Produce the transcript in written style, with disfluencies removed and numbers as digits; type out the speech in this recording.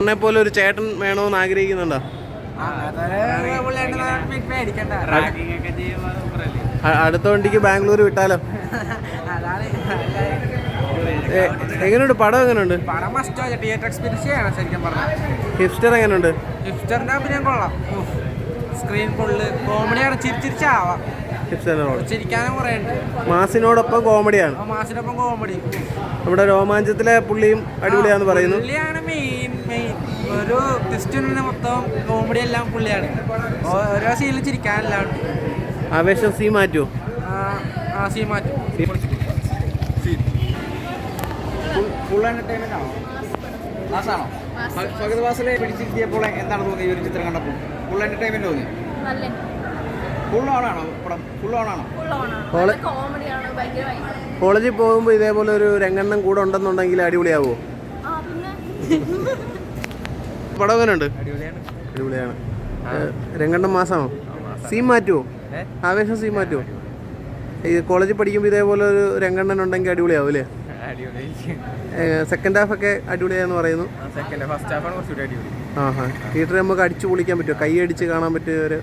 എന്നെ പോലെ ഒരു ചേട്ടൻ വേണമെന്ന് ആഗ്രഹിക്കുന്നുണ്ടോ? അടുത്ത വണ്ടിക്ക് ബാംഗ്ലൂർ വിട്ടാലോ? എങ്ങനെയുണ്ട് പടം? എങ്ങനെയുണ്ട്? ഹിപ്സ്റ്റർ എങ്ങനെയുണ്ട്? ഹിപ്സ്റ്ററിന്റെ അഭിനയം കൊള്ളാം. സ്ക്രീൻ ഫുള്ള് കോമഡിയാണ്. ചിരിച്ചിരിച്ചാവാം. ചിരിക്കാനും കുറേ ഉണ്ട്. മാസിനോടൊപ്പം കോമഡിയാണ്. മാസിനൊപ്പം കോമഡി. നമ്മുടെ രോമാഞ്ചത്തിലെ പുള്ളിയും അടിപൊളിയാന്ന് പറയുന്നു. പുള്ളിയാണ് മെയിൻ ഒരു ക്രിസ്ത്യന് മൊത്തം കോമഡി എല്ലാം പുള്ളിയാണ്. ഓരോ സീനിൽ ചിരിക്കാനെല്ലാം ഉണ്ട്. ആവേശം സീ മാറ്റുമോ? സീ മാറ്റും. ഫുൾ എന്റർടൈൻമെന്റ് ആണോ? മാസാണോ? ഫഹദ് ഫാസിലെ പിടിച്ചിരുത്തിയപ്പോൾ എന്താണ് തോന്നിയത്? ഒരു ചിത്രം കണ്ടപ്പോൾ ഫുൾ എന്റർടൈൻമെന്റ് തോന്നി? ഫുൾ ഓണാണോ പടം? ഫുൾ ഓണാണോ? കോളേജിൽ പോകുമ്പോൾ ഇതേപോലെ ഒരു രംഗണ്ണം കൂടെ ഉണ്ടെന്നുണ്ടെങ്കിൽ അടിപൊളിയാവോ? പടം എങ്ങനെയുണ്ട്? അടിപൊളിയാണ്. രംഗണ്ണം മാസമാണോ? സീൻ മാറ്റുമോ? ആവേശം സീൻ മാറ്റുമോ? ഈ കോളേജിൽ പഠിക്കുമ്പോൾ ഇതേപോലെ ഒരു രംഗണ്ണൻ ഉണ്ടെങ്കിൽ അടിപൊളിയാവും അല്ലേ? സെക്കൻഡ് ഹാഫ് ഒക്കെ അടിപൊളിയാന്ന് പറയുന്നു. ഫസ്റ്റ് ഹാഫാണ് കുറച്ചുകൂടി അടിപൊളി. തിയേറ്ററിൽ നമുക്ക് അടിച്ചു പൊളിക്കാൻ പറ്റുമോ? കൈ അടിച്ച് കാണാൻ പറ്റിയ ഒരു